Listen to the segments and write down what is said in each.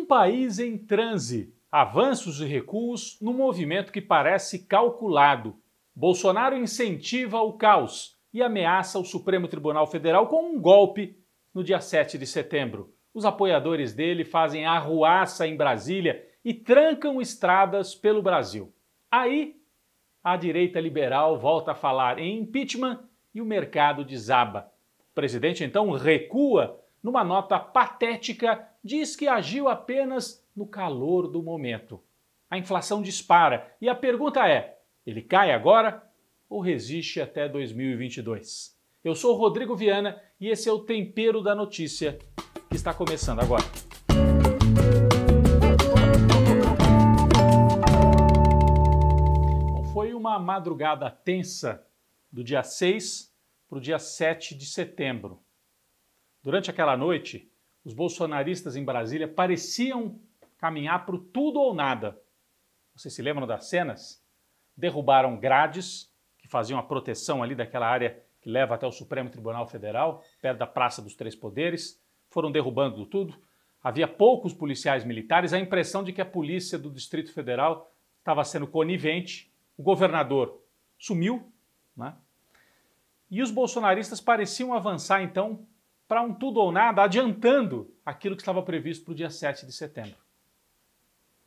Um país em transe, avanços e recuos num movimento que parece calculado. Bolsonaro incentiva o caos e ameaça o Supremo Tribunal Federal com um golpe no dia 7 de setembro. Os apoiadores dele fazem arruaça em Brasília e trancam estradas pelo Brasil. Aí, a direita liberal volta a falar em impeachment e o mercado desaba. O presidente então recua numa nota patética, diz que agiu apenas no calor do momento. A inflação dispara e a pergunta é: ele cai agora ou resiste até 2022? Eu sou o Rodrigo Viana e esse é o Tempero da Notícia, que está começando agora. Bom, foi uma madrugada tensa do dia 6 para o dia 7 de setembro. Durante aquela noite, os bolsonaristas em Brasília pareciam caminhar para o tudo ou nada. Vocês se lembram das cenas? Derrubaram grades que faziam a proteção ali daquela área que leva até o Supremo Tribunal Federal, perto da Praça dos Três Poderes. Foram derrubando tudo. Havia poucos policiais militares, a impressão de que a polícia do Distrito Federal estava sendo conivente. O governador sumiu, né? E os bolsonaristas pareciam avançar, então, para um tudo ou nada, adiantando aquilo que estava previsto para o dia 7 de setembro.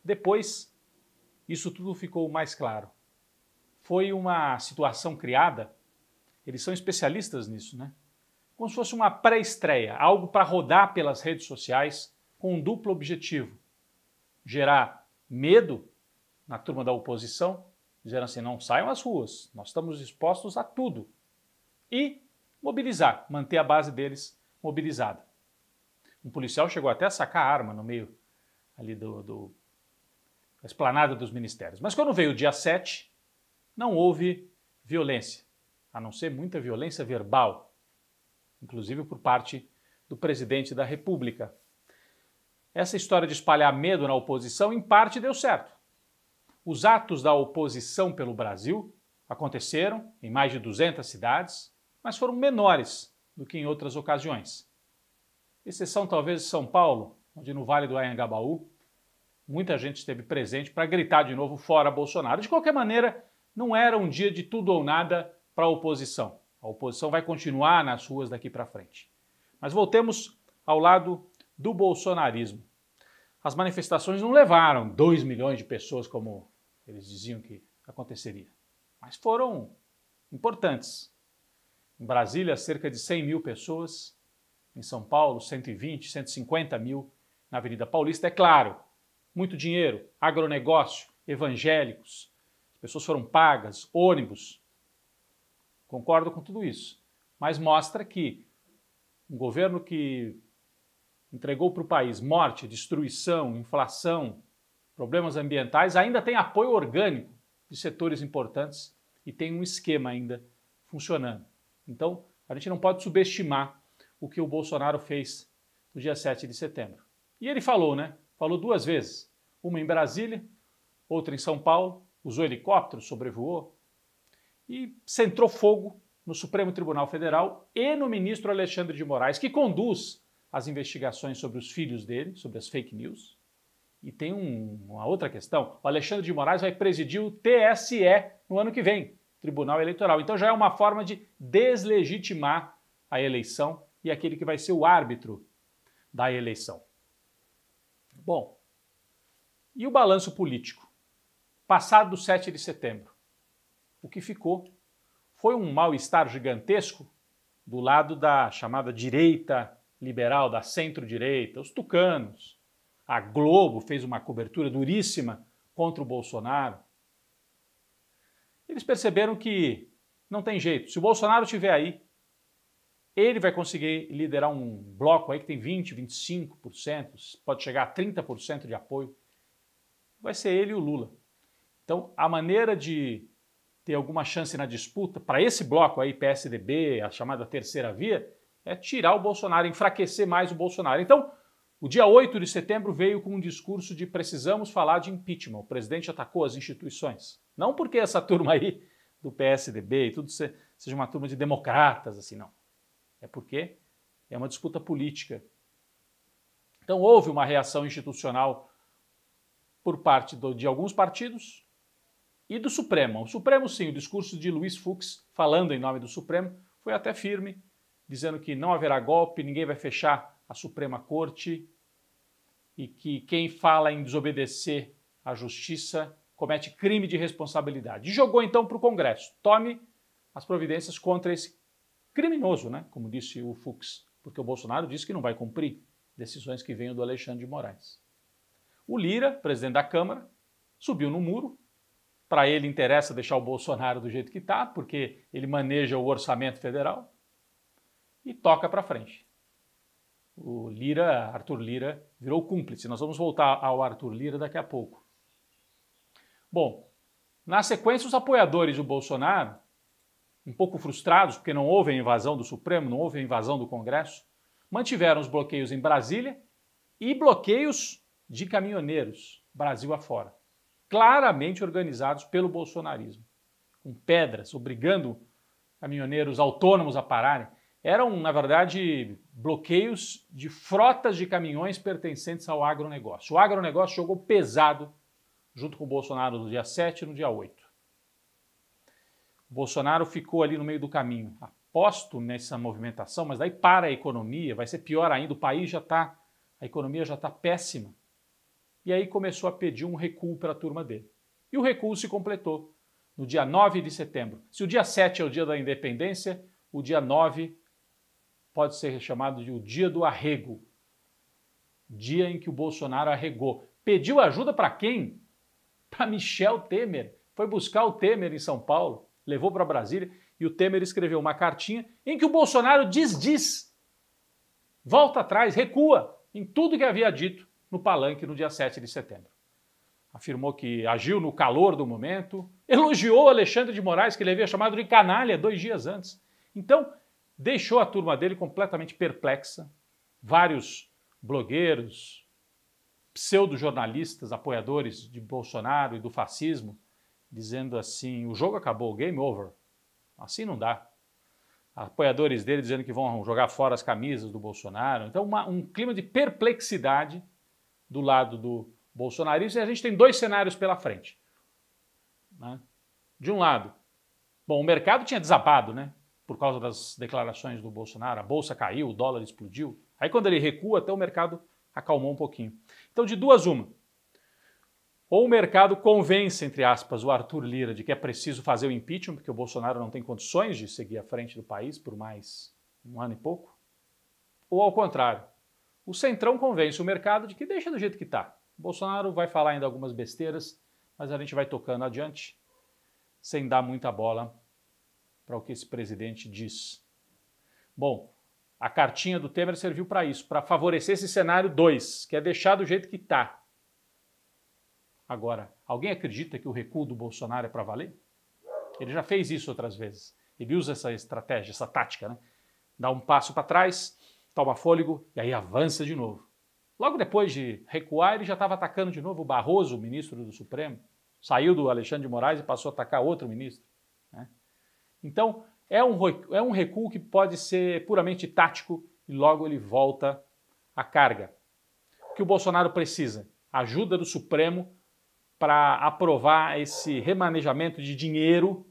Depois, isso tudo ficou mais claro. Foi uma situação criada, eles são especialistas nisso, né? Como se fosse uma pré-estreia, algo para rodar pelas redes sociais com um duplo objetivo: gerar medo na turma da oposição, dizendo assim, não saiam às ruas, nós estamos dispostos a tudo, e mobilizar, manter a base deles mobilizada. Um policial chegou até a sacar a arma no meio ali da esplanada dos ministérios. Mas quando veio o dia 7, não houve violência, a não ser muita violência verbal, inclusive por parte do presidente da República. Essa história de espalhar medo na oposição, em parte, deu certo. Os atos da oposição pelo Brasil aconteceram em mais de 200 cidades, mas foram menores do que em outras ocasiões. Exceção talvez de São Paulo, onde no Vale do Anhangabaú muita gente esteve presente para gritar de novo fora Bolsonaro. De qualquer maneira, não era um dia de tudo ou nada para a oposição. A oposição vai continuar nas ruas daqui para frente. Mas voltemos ao lado do bolsonarismo. As manifestações não levaram 2 milhões de pessoas como eles diziam que aconteceria, mas foram importantes. Em Brasília, cerca de 100 mil pessoas. Em São Paulo, 120, 150 mil na Avenida Paulista. É claro, muito dinheiro, agronegócio, evangélicos, as pessoas foram pagas, ônibus. Concordo com tudo isso. Mas mostra que um governo que entregou para o país morte, destruição, inflação, problemas ambientais, ainda tem apoio orgânico de setores importantes e tem um esquema ainda funcionando. Então, a gente não pode subestimar o que o Bolsonaro fez no dia 7 de setembro. E ele falou, né? Falou 2 vezes. Uma em Brasília, outra em São Paulo, usou helicóptero, sobrevoou e centrou fogo no Supremo Tribunal Federal e no ministro Alexandre de Moraes, que conduz as investigações sobre os filhos dele, sobre as fake news. E tem uma outra questão. O Alexandre de Moraes vai presidir o TSE no ano que vem, Tribunal Eleitoral. Então já é uma forma de deslegitimar a eleição e aquele que vai ser o árbitro da eleição. Bom, e o balanço político? Passado do 7 de setembro, o que ficou foi um mal-estar gigantesco do lado da chamada direita liberal, da centro-direita, os tucanos. A Globo fez uma cobertura duríssima contra o Bolsonaro. Eles perceberam que não tem jeito. Se o Bolsonaro estiver aí, ele vai conseguir liderar um bloco aí que tem 20%, 25%, pode chegar a 30% de apoio. Vai ser ele e o Lula. Então, a maneira de ter alguma chance na disputa para esse bloco aí, PSDB, a chamada terceira via, é tirar o Bolsonaro, enfraquecer mais o Bolsonaro. Então, o dia 8 de setembro veio com um discurso de precisamos falar de impeachment. O presidente atacou as instituições. Não porque essa turma aí do PSDB e tudo seja uma turma de democratas, assim, não. É porque é uma disputa política Então houve uma reação institucional por parte de alguns partidos e do Supremo. O Supremo, sim, o discurso de Luiz Fux, falando em nome do Supremo, foi até firme, dizendo que não haverá golpe, ninguém vai fechar a Suprema Corte e que quem fala em desobedecer à justiça comete crime de responsabilidade. E jogou então para o Congresso. Tome as providências contra esse criminoso, né? Como disse o Fux, porque o Bolsonaro disse que não vai cumprir decisões que venham do Alexandre de Moraes. O Lira, presidente da Câmara, subiu no muro. Para ele interessa deixar o Bolsonaro do jeito que está, porque ele maneja o orçamento federal e toca para frente. O Lira, Arthur Lira, virou cúmplice. Nós vamos voltar ao Arthur Lira daqui a pouco. Bom, na sequência, os apoiadores do Bolsonaro, um pouco frustrados, porque não houve a invasão do Supremo, não houve a invasão do Congresso, mantiveram os bloqueios em Brasília e bloqueios de caminhoneiros, Brasil afora, claramente organizados pelo bolsonarismo, com pedras, obrigando caminhoneiros autônomos a pararem. Eram, na verdade, bloqueios de frotas de caminhões pertencentes ao agronegócio. O agronegócio jogou pesado junto com o Bolsonaro no dia 7 e no dia 8. O Bolsonaro ficou ali no meio do caminho. Aposto nessa movimentação, mas daí para a economia, vai ser pior ainda, o país a economia já está péssima. E aí começou a pedir um recuo para a turma dele. E o recuo se completou no dia 9 de setembro. Se o dia 7 é o dia da independência, o dia 9 pode ser chamado de o dia do arrego. Dia em que o Bolsonaro arregou. Pediu ajuda para quem? Para Michel Temer. Foi buscar o Temer em São Paulo, levou para Brasília e o Temer escreveu uma cartinha em que o Bolsonaro diz, volta atrás, recua em tudo que havia dito no palanque no dia 7 de setembro. Afirmou que agiu no calor do momento, elogiou Alexandre de Moraes, que ele havia chamado de canalha 2 dias antes. Então, deixou a turma dele completamente perplexa. Vários blogueiros, pseudo-jornalistas, apoiadores de Bolsonaro e do fascismo, dizendo assim, o jogo acabou, game over. Assim não dá. Apoiadores dele dizendo que vão jogar fora as camisas do Bolsonaro. Então, um clima de perplexidade do lado do bolsonarismo, e a gente tem 2 cenários pela frente. Né? De um lado, bom, o mercado tinha desabado, né? Por causa das declarações do Bolsonaro, a bolsa caiu, o dólar explodiu. Aí quando ele recua, até o mercado acalmou um pouquinho. Então, de duas uma. Ou o mercado convence, entre aspas, o Arthur Lira de que é preciso fazer o impeachment, porque o Bolsonaro não tem condições de seguir à frente do país por mais 1 ano e pouco. Ou ao contrário, o Centrão convence o mercado de que deixa do jeito que está. O Bolsonaro vai falar ainda algumas besteiras, mas a gente vai tocando adiante, sem dar muita bola para o que esse presidente diz. Bom, a cartinha do Temer serviu para isso, para favorecer esse cenário 2, que é deixar do jeito que está. Agora, alguém acredita que o recuo do Bolsonaro é para valer? Ele já fez isso outras vezes. Ele usa essa estratégia, essa tática, né? Dá um passo para trás, toma fôlego e aí avança de novo. Logo depois de recuar, ele já estava atacando de novo o Barroso, o ministro do Supremo. Saiu do Alexandre de Moraes e passou a atacar outro ministro. Né? Então, é um recuo que pode ser puramente tático e logo ele volta à carga. O que o Bolsonaro precisa? Ajuda do Supremo para aprovar esse remanejamento de dinheiro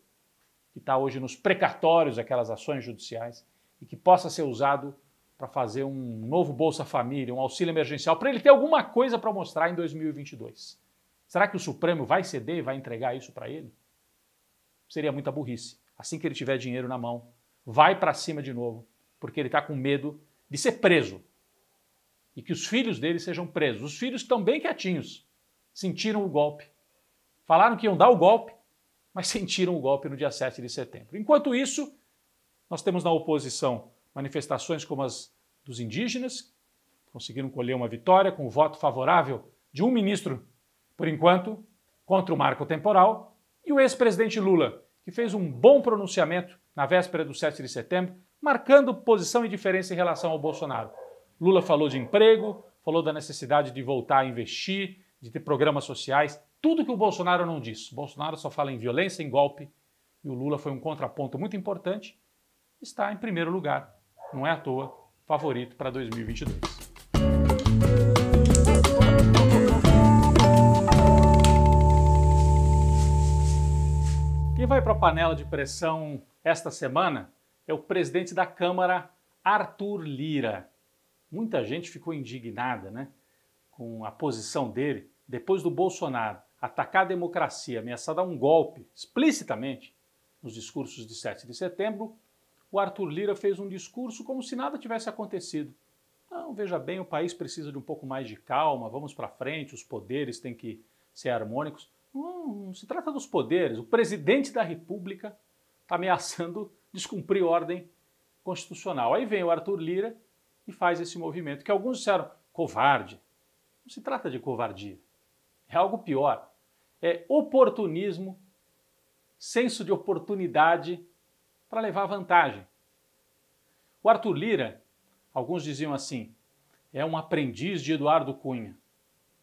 que está hoje nos precatórios, aquelas ações judiciais, e que possa ser usado para fazer um novo Bolsa Família, um auxílio emergencial, para ele ter alguma coisa para mostrar em 2022. Será que o Supremo vai ceder, vai entregar isso para ele? Seria muita burrice. Assim que ele tiver dinheiro na mão, vai para cima de novo, porque ele está com medo de ser preso e que os filhos dele sejam presos. Os filhos estão bem quietinhos, sentiram o golpe. Falaram que iam dar o golpe, mas sentiram o golpe no dia 7 de setembro. Enquanto isso, nós temos na oposição manifestações como as dos indígenas, que conseguiram colher uma vitória com o voto favorável de um ministro, por enquanto, contra o marco temporal, e o ex-presidente Lula, que fez um bom pronunciamento na véspera do 7 de setembro, marcando posição e diferença em relação ao Bolsonaro. Lula falou de emprego, falou da necessidade de voltar a investir, de ter programas sociais, tudo que o Bolsonaro não diz. O Bolsonaro só fala em violência, em golpe, e o Lula foi um contraponto muito importante, está em primeiro lugar, não é à toa, favorito para 2022. para a panela de pressão esta semana é o presidente da Câmara, Arthur Lira. Muita gente ficou indignada, né, com a posição dele depois do Bolsonaro atacar a democracia, ameaçar dar um golpe explicitamente nos discursos de 7 de setembro. O Arthur Lira fez um discurso como se nada tivesse acontecido. Não, veja bem, o país precisa de um pouco mais de calma, vamos para frente, os poderes têm que ser harmônicos. Não se trata dos poderes, o presidente da República está ameaçando descumprir ordem constitucional. Aí vem o Arthur Lira e faz esse movimento, que alguns disseram covarde. Não se trata de covardia, é algo pior. É oportunismo, senso de oportunidade para levar vantagem. O Arthur Lira, alguns diziam assim, é um aprendiz de Eduardo Cunha.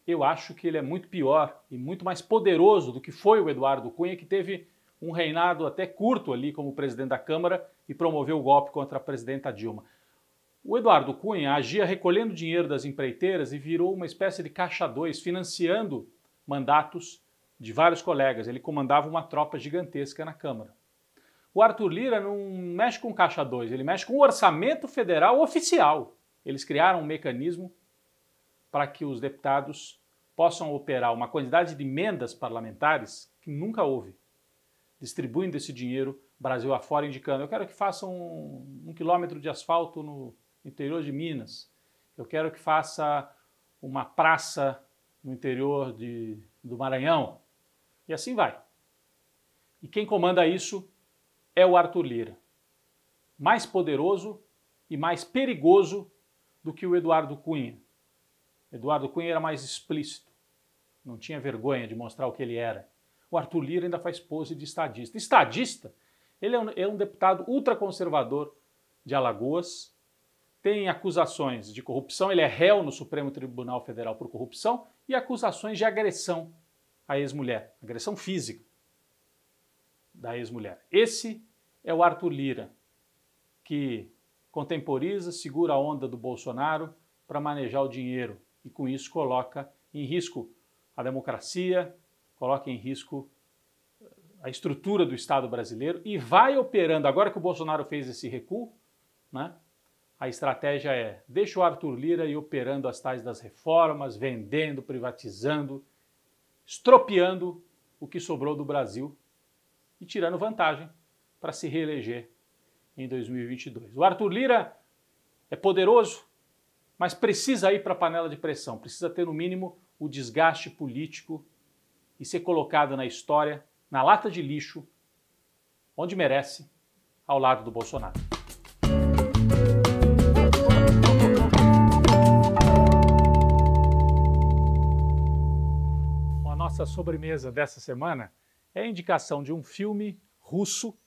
Eu acho que ele é muito pior e muito mais poderoso do que foi o Eduardo Cunha, que teve um reinado até curto ali como presidente da Câmara e promoveu o golpe contra a presidenta Dilma. O Eduardo Cunha agia recolhendo dinheiro das empreiteiras e virou uma espécie de caixa 2, financiando mandatos de vários colegas. Ele comandava uma tropa gigantesca na Câmara. O Arthur Lira não mexe com caixa 2, ele mexe com o orçamento federal oficial. Eles criaram um mecanismo para que os deputados possam operar uma quantidade de emendas parlamentares que nunca houve, distribuindo esse dinheiro Brasil afora, indicando, eu quero que façam um quilômetro de asfalto no interior de Minas, eu quero que faça uma praça no interior do Maranhão, e assim vai. E quem comanda isso é o Arthur Lira, mais poderoso e mais perigoso do que o Eduardo Cunha. Eduardo Cunha era mais explícito, não tinha vergonha de mostrar o que ele era. O Arthur Lira ainda faz pose de estadista. Estadista, ele é um deputado ultraconservador de Alagoas, tem acusações de corrupção, ele é réu no Supremo Tribunal Federal por corrupção e acusações de agressão à ex-mulher, agressão física da ex-mulher. Esse é o Arthur Lira, que contemporiza, segura a onda do Bolsonaro para manejar o dinheiro e com isso coloca em risco a democracia, coloca em risco a estrutura do Estado brasileiro e vai operando, agora que o Bolsonaro fez esse recuo, né, a estratégia é, deixa o Arthur Lira ir operando as tais das reformas, vendendo, privatizando, estropiando o que sobrou do Brasil e tirando vantagem para se reeleger em 2022. O Arthur Lira é poderoso, mas precisa ir para a panela de pressão, precisa ter no mínimo o desgaste político e ser colocado na história, na lata de lixo, onde merece, ao lado do Bolsonaro. A nossa sobremesa dessa semana é a indicação de um filme russo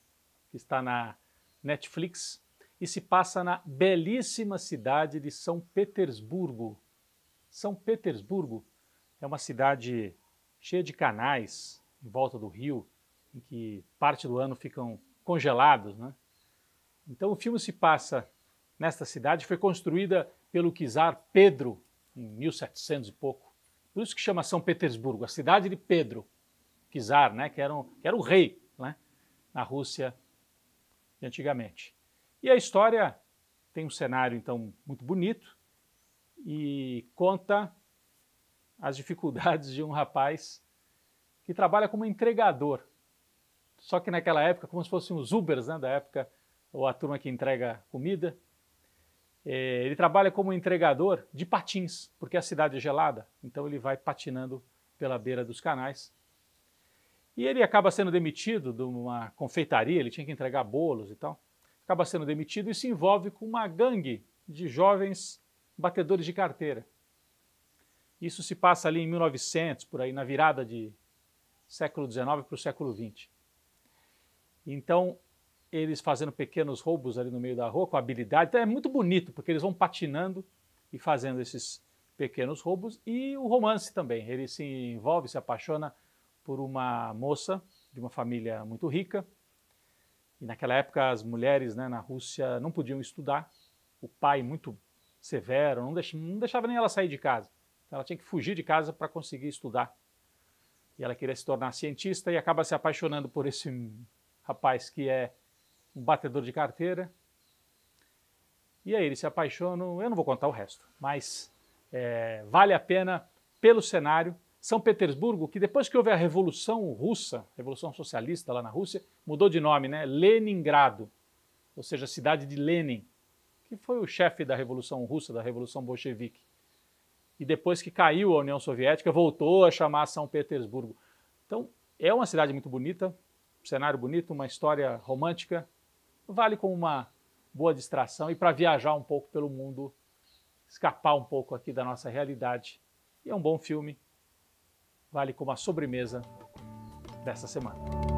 que está na Netflix e se passa na belíssima cidade de São Petersburgo. São Petersburgo é uma cidade cheia de canais em volta do rio, em que parte do ano ficam congelados, né? Então o filme se passa nesta cidade, foi construída pelo czar Pedro em 1700 e pouco. Por isso que chama São Petersburgo, a cidade de Pedro, czar, né? que era o rei, né? Na Rússia de antigamente. E a história tem um cenário, então, muito bonito e conta as dificuldades de um rapaz que trabalha como entregador. Só que naquela época, como se fossem os Ubers, né, da época, ou a turma que entrega comida, ele trabalha como entregador de patins, porque a cidade é gelada, então ele vai patinando pela beira dos canais. E ele acaba sendo demitido de uma confeitaria, ele tinha que entregar bolos e tal. Acaba sendo demitido e se envolve com uma gangue de jovens batedores de carteira. Isso se passa ali em 1900, por aí, na virada de século XIX para o século XX. Então, eles fazendo pequenos roubos ali no meio da rua, com habilidade. Então é muito bonito, porque eles vão patinando e fazendo esses pequenos roubos. E o romance também. Ele se envolve, se apaixona por uma moça de uma família muito rica. E naquela época as mulheres, né, na Rússia não podiam estudar. O pai muito severo, não deixava nem ela sair de casa. Então ela tinha que fugir de casa para conseguir estudar. E ela queria se tornar cientista e acaba se apaixonando por esse rapaz que é um batedor de carteira. E aí eles se apaixonam, eu não vou contar o resto, mas vale a pena pelo cenário. São Petersburgo, que depois que houve a Revolução Russa, Revolução Socialista lá na Rússia, mudou de nome, né? Leningrado, ou seja, a cidade de Lenin, que foi o chefe da Revolução Russa, da Revolução Bolchevique. E depois que caiu a União Soviética, voltou a chamar São Petersburgo. Então, é uma cidade muito bonita, um cenário bonito, uma história romântica, vale como uma boa distração e para viajar um pouco pelo mundo, escapar um pouco aqui da nossa realidade. E é um bom filme, vale como a sobremesa dessa semana.